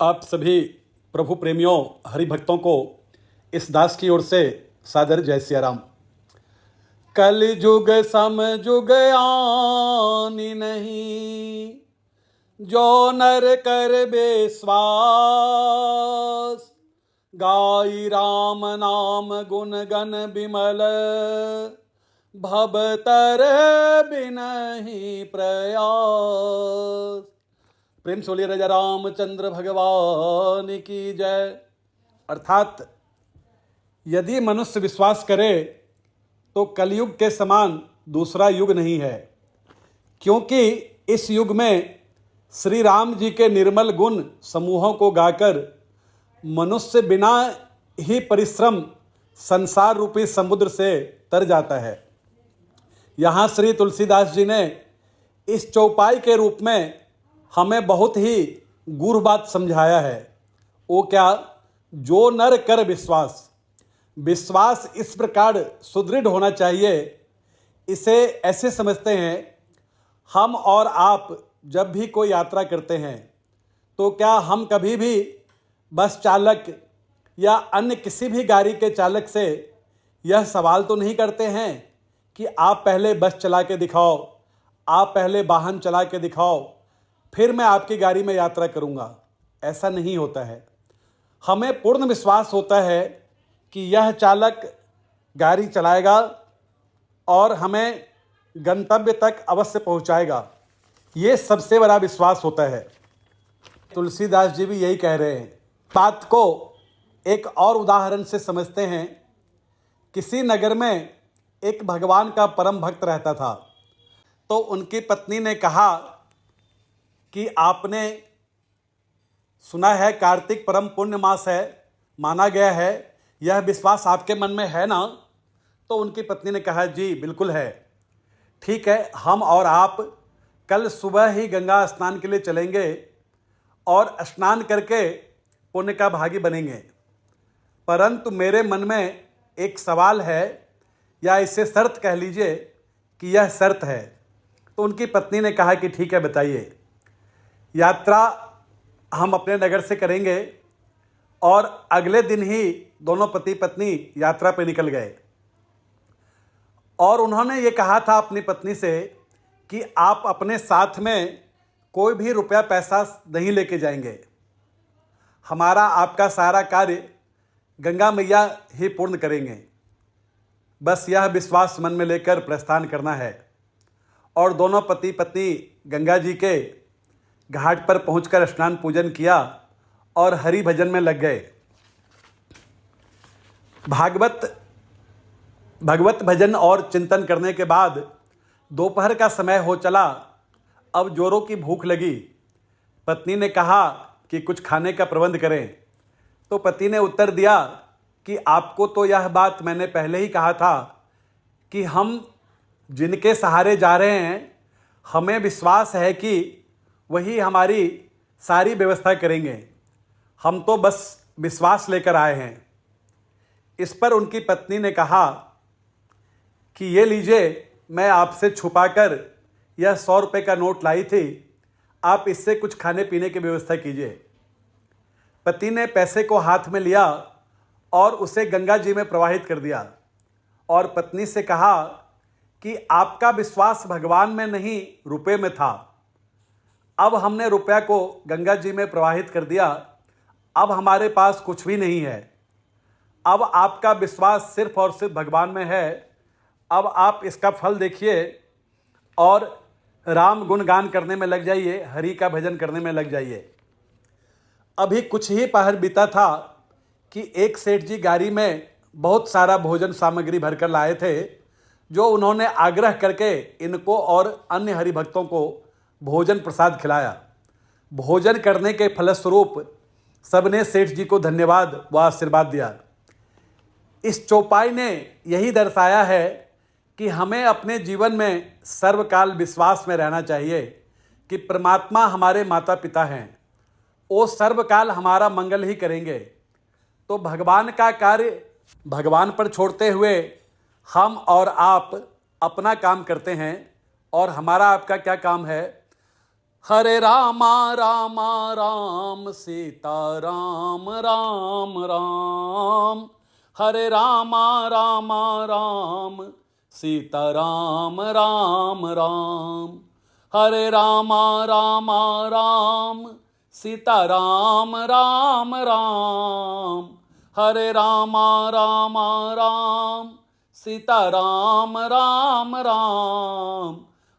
आप सभी प्रभु प्रेमियों हरि भक्तों को इस दास की ओर से सादर जय सिया राम। कल जुग सम जुग आनी नहीं, जो नर कर विश्वास। गाई राम नाम गुण गण बिमल, भवतर बिनहि प्रयास। प्रेम से बोलिए राजा रामचंद्र भगवान की जय। अर्थात यदि मनुष्य विश्वास करे तो कलयुग के समान दूसरा युग नहीं है, क्योंकि इस युग में श्री राम जी के निर्मल गुण समूहों को गाकर मनुष्य बिना ही परिश्रम संसार रूपी समुद्र से तर जाता है। यहाँ श्री तुलसीदास जी ने इस चौपाई के रूप में हमें बहुत ही गूढ़ बात समझाया है। वो क्या? जो नर कर विश्वास। विश्वास इस प्रकार सुदृढ़ होना चाहिए। इसे ऐसे समझते हैं, हम और आप जब भी कोई यात्रा करते हैं तो क्या हम कभी भी बस चालक या अन्य किसी भी गाड़ी के चालक से यह सवाल तो नहीं करते हैं कि आप पहले बस चला के दिखाओ, आप पहले वाहन चला के दिखाओ, फिर मैं आपकी गाड़ी में यात्रा करूंगा। ऐसा नहीं होता है। हमें पूर्ण विश्वास होता है कि यह चालक गाड़ी चलाएगा और हमें गंतव्य तक अवश्य पहुंचाएगा। ये सबसे बड़ा विश्वास होता है। तुलसीदास जी भी यही कह रहे हैं। बात को एक और उदाहरण से समझते हैं। किसी नगर में एक भगवान का परम भक्त रहता था, तो उनकी पत्नी ने कहा कि आपने सुना है कार्तिक परम पुण्य मास है, माना गया है, यह विश्वास आपके मन में है ना? तो उनकी पत्नी ने कहा, जी बिल्कुल है। ठीक है, हम और आप कल सुबह ही गंगा स्नान के लिए चलेंगे और स्नान करके पुण्य का भागी बनेंगे। परंतु मेरे मन में एक सवाल है, या इसे शर्त कह लीजिए कि यह शर्त है। तो उनकी पत्नी ने कहा कि ठीक है, बताइए। यात्रा हम अपने नगर से करेंगे और अगले दिन ही दोनों पति पत्नी यात्रा पर निकल गए। और उन्होंने ये कहा था अपनी पत्नी से कि आप अपने साथ में कोई भी रुपया पैसा नहीं लेके जाएंगे। हमारा आपका सारा कार्य गंगा मैया ही पूर्ण करेंगे। बस यह विश्वास मन में लेकर प्रस्थान करना है। और दोनों पति पत्नी गंगा जी के घाट पर पहुंचकर स्नान पूजन किया और हरि भजन में लग गए। भगवत भजन और चिंतन करने के बाद दोपहर का समय हो चला। अब जोरों की भूख लगी। पत्नी ने कहा कि कुछ खाने का प्रबंध करें। तो पति ने उत्तर दिया कि आपको तो यह बात मैंने पहले ही कहा था कि हम जिनके सहारे जा रहे हैं, हमें विश्वास है कि वही हमारी सारी व्यवस्था करेंगे। हम तो बस विश्वास लेकर आए हैं। इस पर उनकी पत्नी ने कहा कि ये लीजिए, मैं आपसे छुपाकर यह 100 रुपये का नोट लाई थी, आप इससे कुछ खाने पीने की व्यवस्था कीजिए। पति ने पैसे को हाथ में लिया और उसे गंगा जी में प्रवाहित कर दिया और पत्नी से कहा कि आपका विश्वास भगवान में नहीं, रुपये में था। अब हमने रुपया को गंगा जी में प्रवाहित कर दिया। अब हमारे पास कुछ भी नहीं है। अब आपका विश्वास सिर्फ और सिर्फ भगवान में है। अब आप इसका फल देखिए और राम गुणगान करने में लग जाइए, हरि का भजन करने में लग जाइए। अभी कुछ ही पहर बीता था कि एक सेठ जी गाड़ी में बहुत सारा भोजन सामग्री भरकर लाए थे, जो उन्होंने आग्रह करके इनको और अन्य हरि भक्तों को भोजन प्रसाद खिलाया। भोजन करने के फलस्वरूप सबने सेठ जी को धन्यवाद व आशीर्वाद दिया। इस चौपाई ने यही दर्शाया है कि हमें अपने जीवन में सर्वकाल विश्वास में रहना चाहिए कि परमात्मा हमारे माता पिता हैं, वो सर्वकाल हमारा मंगल ही करेंगे। तो भगवान का कार्य भगवान पर छोड़ते हुए हम और आप अपना काम करते हैं। और हमारा आपका क्या काम है? हरे रामा रामा राम सीता राम राम राम। हरे रामा रामा राम सीता राम राम राम। हरे रामा रामा राम सीता राम राम राम। हरे रामा रामा राम सीता राम राम राम।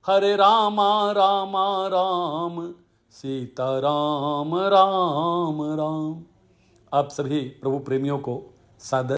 हरे रामा रामा राम सीता राम राम राम। आप सभी प्रभु प्रेमियों को सादर